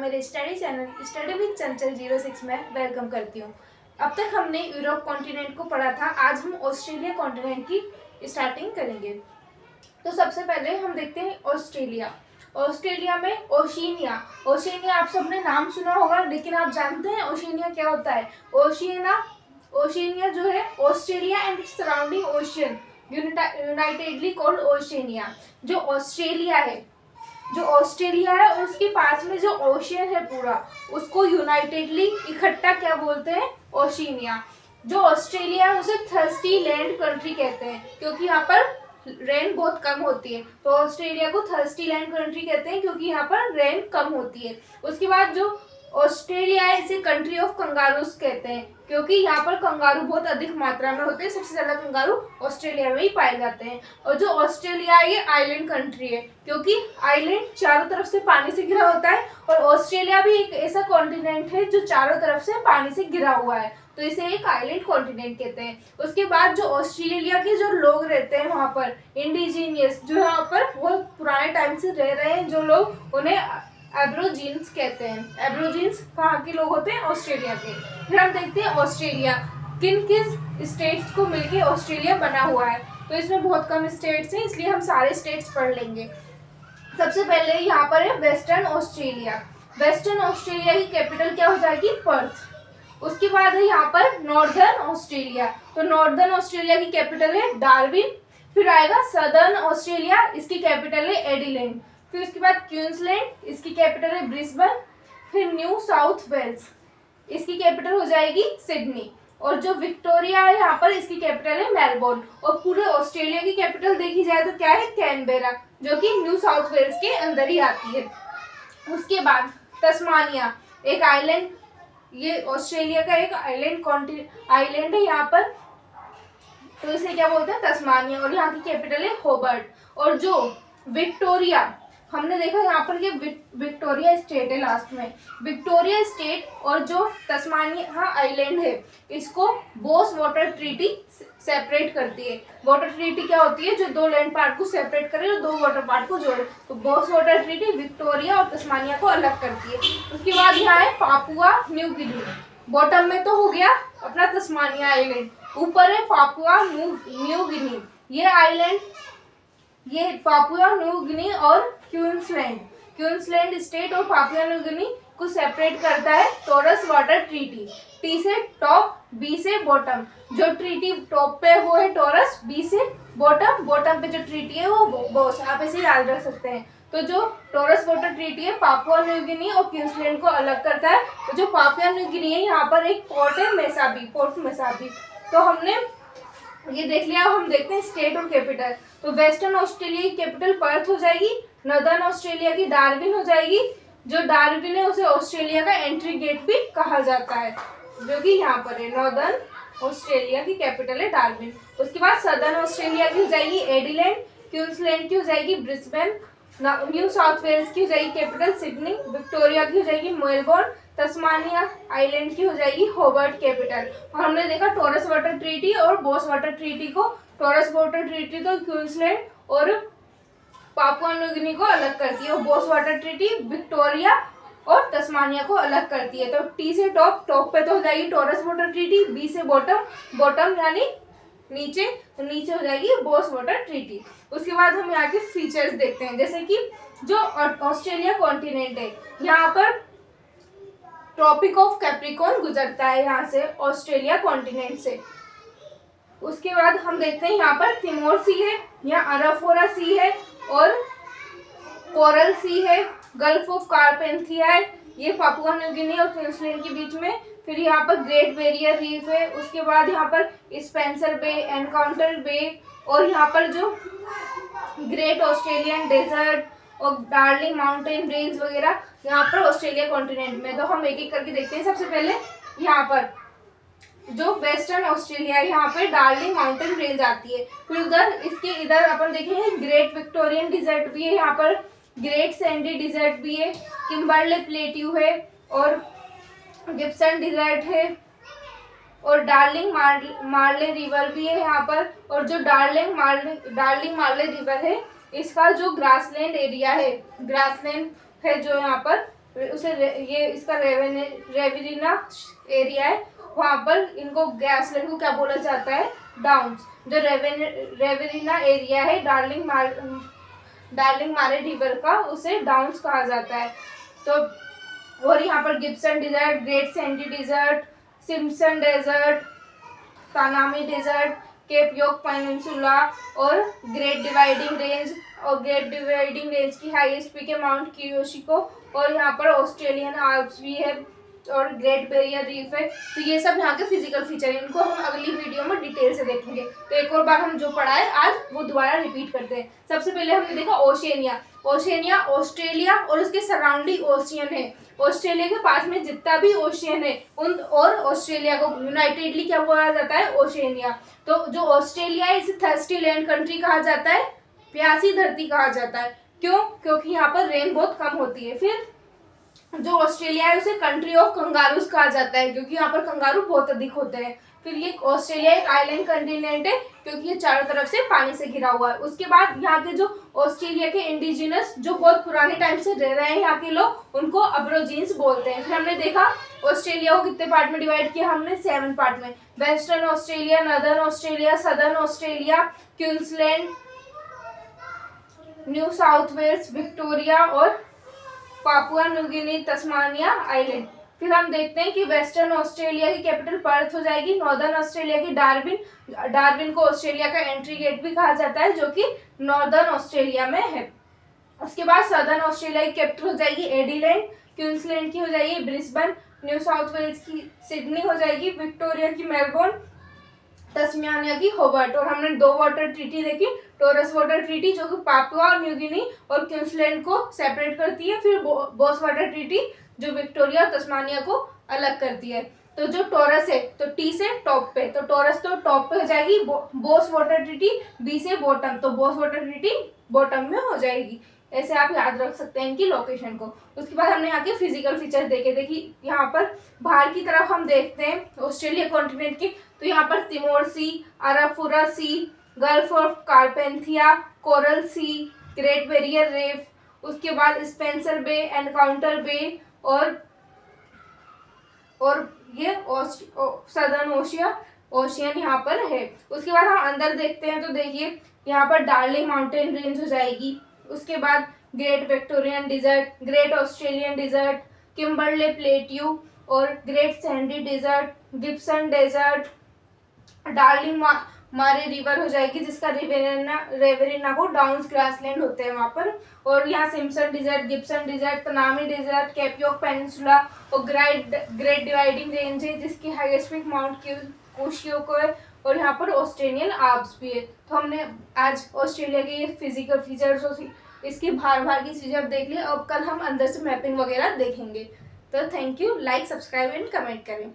मेरे study channel study with चंचल 06 में welcome करती हूँ। अब तक हमने यूरोप कॉन्टिनेंट को पढ़ा था, आज हम ऑस्ट्रेलिया कॉन्टिनेंट की स्टार्टिंग करेंगे। तो सबसे पहले हम देखते हैं ऑस्ट्रेलिया। ऑस्ट्रेलिया में ओशिनिया। ओशिनिया आप सबने नाम सुना होगा, लेकिन आप जानते हैं ओशिनिया क्या होता है? ओशिनिया जो है Australia and surrounding ocean unitedly called Oceania. जो ऑस्ट्रेलिया है और उसके पास में जो ओशियन है पूरा, उसको यूनाइटेडली इकट्ठा क्या बोलते हैं? ओशिनिया। जो ऑस्ट्रेलिया है उसे थर्स्टी लैंड कंट्री कहते हैं, क्योंकि यहाँ पर रेन बहुत कम होती है, तो ऑस्ट्रेलिया को थर्स्टी लैंड कंट्री कहते हैं क्योंकि यहाँ पर रेन कम होती है। उसके बाद जो ऑस्ट्रेलिया है इसे कंट्री ऑफ कंगारूज कहते हैं, क्योंकि यहाँ पर कंगारू बहुत अधिक मात्रा में होते हैं। सबसे ज्यादा कंगारू ऑस्ट्रेलिया में ही पाए जाते हैं। और जो ऑस्ट्रेलिया है ये आइलैंड कंट्री है, क्योंकि आइलैंड चारों तरफ से पानी से घिरा होता है, और ऑस्ट्रेलिया भी एक ऐसा कॉन्टिनेंट है जो चारों तरफ से पानी से घिरा हुआ है, तो इसे एक आइलैंड कॉन्टिनेंट कहते हैं। उसके बाद जो ऑस्ट्रेलिया के जो लोग रहते हैं वहाँ पर इंडिजीनियस, जो यहाँ पर बहुत पुराने टाइम से रह रहे हैं जो लोग, उन्हें एब्रोजीन्स कहते हैं। एब्रोजीन्स कहाँ के लोग होते हैं? ऑस्ट्रेलिया के। फिर हम देखते हैं ऑस्ट्रेलिया किन किस स्टेट्स को मिलके ऑस्ट्रेलिया बना हुआ है। तो इसमें बहुत कम स्टेट्स हैं, इसलिए हम सारे स्टेट्स पढ़ लेंगे। सबसे पहले यहाँ पर है वेस्टर्न ऑस्ट्रेलिया। वेस्टर्न ऑस्ट्रेलिया की कैपिटल क्या हो जाएगी? पर्थ। उसके बाद है यहाँ पर नॉर्दर्न ऑस्ट्रेलिया। तो नॉर्दर्न ऑस्ट्रेलिया की कैपिटल है डार्विन। फिर आएगा सदर्न ऑस्ट्रेलिया, इसकी कैपिटल है एडिलेड। फिर उसके बाद क्वींसलैंड, इसकी कैपिटल है ब्रिस्बेन। फिर न्यू साउथ वेल्स, इसकी कैपिटल हो जाएगी सिडनी। और जो विक्टोरिया है यहाँ पर, इसकी कैपिटल है मेलबोर्न। और पूरे ऑस्ट्रेलिया की कैपिटल देखी जाए तो क्या है? कैनबेरा, जो कि न्यू साउथ वेल्स के अंदर ही आती है। उसके बाद तस्मानिया, एक आइलैंड, ये ऑस्ट्रेलिया का एक आइलैंड है यहाँ पर, तो इसे क्या बोलते हैं? तस्मानिया। और यहाँ की कैपिटल है होबर्ट। और जो विक्टोरिया, हमने देखा यहाँ पर ये विक्टोरिया स्टेट है लास्ट में, विक्टोरिया स्टेट और जो तस्मानिया आइलैंड है, इसको बोस वाटर ट्रीटी सेपरेट करती है। वाटर ट्रीटी क्या होती है? जो दो लैंड पार्ट को सेपरेट करे और दो वाटर पार्ट को जोड़े। तो बोस वाटर ट्रीटी विक्टोरिया और तस्मानिया को अलग करती है। उसके बाद यहाँ है पापुआ न्यू गिनी। बॉटम में तो हो गया अपना तस्मानिया आइलैंड, ऊपर है पापुआ न्यू गिनी। ये आइलैंड, ये पापुआ न्यू गिनी और क्वींसलैंड स्टेट और पापुआ न्यू गिनी को सेपरेट करता है टॉरस वाटर ट्रीटी। टी से टॉप, बी से बॉटम। जो ट्रीटी टॉप पे वो है टॉरस, बी से बॉटम, बॉटम पे जो ट्रीटी है वो बॉस। आप ऐसे याद रख सकते हैं। तो जो टॉरस वाटर ट्रीटी है पापुआ न्यू गिनी और क्वींसलैंड को अलग करता है। तो जो पापुआ न्यू गिनी है, यहाँ पर एक पोर्ट है पोर्ट मैसाबी। तो हमने ये देख लिया। हम देखते हैं स्टेट और कैपिटल। तो वेस्टर्न ऑस्ट्रेलिया की कैपिटल पर्थ हो जाएगी, नॉर्दर्न ऑस्ट्रेलिया की डार्विन हो जाएगी। जो डार्विन है उसे ऑस्ट्रेलिया का एंट्री गेट भी कहा जाता है, जो कि यहाँ पर है। नॉर्दर्न ऑस्ट्रेलिया की कैपिटल है डार्विन। उसके बाद सदर्न ऑस्ट्रेलिया की हो जाएगी एडिलेड, क्वींसलैंड की हो जाएगी ब्रिस्बेन, न्यू साउथ वेल्स की हो जाएगी कैपिटल सिडनी, विक्टोरिया की हो जाएगी मेलबोर्न, तस्मानिया आइलैंड की हो जाएगी होबर्ट कैपिटल। और हमने देखा टॉरस वाटर ट्रीटी और बोस वाटर ट्रीटी को। टॉरस वाटर ट्रीटी तो क्वींसलैंड और पापुआ न्यू गिनी को अलग करती है, और बोस वाटर ट्रीटी विक्टोरिया और तस्मानिया को अलग करती है। तो टी से टॉप, टॉप पे तो हो जाएगी टॉरस वाटर ट्रीटी, बी से बॉटम, बॉटम यानी नीचे, तो नीचे हो जाएगी बोस वाटर ट्रीटी। उसके बाद हम यहाँ के फीचर्स देखते हैं, जैसे कि जो ऑस्ट्रेलिया कॉन्टिनेंट है, यहाँ पर ट्रॉपिक ऑफ कैप्रिकॉर्न गुजरता है यहाँ से, ऑस्ट्रेलिया कॉन्टिनेंट से। उसके बाद हम देखते हैं यहाँ पर तिमोर सी है, यहाँ अराफोरा सी है और कोरल सी है, गल्फ ऑफ कारपेंथिया है, ये पापुआ न्यू गिनी और क्वींसलैंड के बीच में। फिर यहाँ पर ग्रेट बैरियर रीफ है। उसके बाद यहाँ पर स्पेंसर बे, एनकाउंटर बे, और यहाँ पर जो ग्रेट ऑस्ट्रेलियन डेजर्ट और डार्लिंग माउंटेन रेंज वगैरह यहाँ पर ऑस्ट्रेलिया कॉन्टिनेंट में। तो हम एक एक करके देखते हैं। सबसे पहले यहाँ पर जो वेस्टर्न ऑस्ट्रेलिया है, यहाँ पे डार्लिंग माउंटेन रेंज आती है। फिर उधर इसके इधर अपन देखेंगे ग्रेट विक्टोरियन डिजर्ट भी है, यहाँ पर ग्रेट सैंडी डिजर्ट भी है, किम्बरले प्लेट्यू है और गिब्सन डिजर्ट है, और डार्लिंग मार्ले रिवर भी है यहाँ पर। और जो डार्लिंग मार्ले रिवर है, इसका जो ग्रासलैंड एरिया है, ग्रासलैंड है जो यहाँ पर, ये इसका रेवेरिना एरिया है, वहाँ पर इनको ग्रासलैंड को क्या बोला जाता है, डाउन्स। जो रेवेरिना एरिया है डार्लिंग मारे रिवर का, उसे डाउन्स कहा जाता है। तो और यहाँ पर Gibson Desert, Great Sandy Desert, Simpson Desert, Tanami Desert, Cape York Peninsula और ग्रेट डिवाइडिंग रेंज की हाईएस्ट पीक है माउंट कियोशिको, और यहाँ पर ऑस्ट्रेलियन आल्प्स भी है और ग्रेट बैरियर रीफ है। तो ये सब यहाँ के फिजिकल फीचर है, इनको हम अगली वीडियो में डिटेल से देखेंगे। तो एक और बार हम जो पढ़ा है आज वो दोबारा रिपीट करते हैं। सबसे पहले हमने देखा ओशियनिया ऑस्ट्रेलिया और उसके सराउंडिंग ओशियन है। ऑस्ट्रेलिया के पास में जितना भी ओशियन है उन और ऑस्ट्रेलिया को यूनाइटेडली क्या बोला जाता है, ओशियनिया। तो जो ऑस्ट्रेलिया है इसे थर्स्टी लैंड कंट्री कहा जाता है, प्यासी धरती कहा जाता है। क्यों? क्योंकि यहाँ पर रेन बहुत कम होती है। फिर जो ऑस्ट्रेलिया है उसे कंट्री ऑफ कंगारूस कहा जाता है, क्योंकि यहाँ पर कंगारू बहुत अधिक होते हैं। फिर ये ऑस्ट्रेलिया एक आइलैंड कंटिनेंट है, क्योंकि ये चारों तरफ से पानी से घिरा हुआ है। उसके बाद यहाँ के जो ऑस्ट्रेलिया के इंडिजिनस जो बहुत पुराने टाइम से रह रहे हैं यहाँ के लोग, उनको अब्रोजिन्स बोलते हैं। फिर हमने देखा ऑस्ट्रेलिया को कितने पार्ट में डिवाइड किया, हमने 7 पार्ट में। Western Australia, Northern Australia, Southern Australia, Queensland, New South Wales, Victoria और Papua New Guinea, Tasmania island. फिर हम देखते हैं कि वेस्टर्न ऑस्ट्रेलिया की कैपिटल पर्थ हो जाएगी। नॉर्दर्न ऑस्ट्रेलिया की डार्विन को ऑस्ट्रेलिया का एंट्री गेट भी कहा जाता है, जो कि नॉर्दर्न ऑस्ट्रेलिया में है। उसके बाद सदर्न ऑस्ट्रेलिया की कैपिटल हो जाएगी एडिलेड, क्वींसलैंड की हो जाएगी ब्रिस्बेन, न्यू साउथ वेल्स की सिडनी हो जाएगी, विक्टोरिया की मेलबोर्न, तस्मानिया की होबर्ट। और हमने 2 वाटर ट्रीटी देखी, टोरस वाटर ट्रीटी जो कि पापुआ न्यू गिनी और क्वींसलैंड को सेपरेट करती है, फिर बोस वाटर ट्रीटी जो विक्टोरिया और तस्मानिया को अलग करती है। तो जो टोरस है तो टी से टॉप पे, तो टोरस तो टॉप पे हो जाएगी, बोस वाटर ट्रीटी बी से बॉटम, तो बोस वाटर ट्रीटी बॉटम में हो जाएगी। ऐसे आप याद रख सकते हैं इनकी लोकेशन को। उसके बाद हमने यहाँ के फिजिकल फीचर्स देखे। देखिए यहाँ पर बाहर की तरफ हम देखते हैं ऑस्ट्रेलिया कॉन्टिनेंट के, तो यहाँ पर Timor Sea, Arafura Sea, Gulf of Carpentaria, Coral Sea, Great Barrier Reef, उसके बाद स्पेंसर बे, एनकाउंटर बे और ये सदर्न ओशियन यहाँ पर है। उसके बाद हम अंदर देखते हैं, तो देखिए यहाँ पर डार्लिंग माउंटेन रेंज हो जाएगी। उसके बाद Great Victorian Desert, Great Australian Desert, Kimberley Plateau और Great Sandy Desert, Gibson Desert, Darling Murray River हो जाएगी, जिसका रेवेरिना को डाउन्स ग्रासलैंड होते हैं वहाँ पर। और यहाँ Simpson Desert, Gibson Desert, Tanami Desert, Cape York Peninsula और ग्रेट डिवाइडिंग रेंज है, जिसकी हाईएस्ट पीक माउंट कियोशिको है। और यहाँ पर ऑस्ट्रेलियन आल्प्स भी है। तो हमने आज ऑस्ट्रेलिया के ये फिजिकल फीचर्स और इसकी बाहर की चीज़ें अब देख ली। अब कल हम अंदर से मैपिंग वगैरह देखेंगे। तो thank you, like, subscribe and comment करें।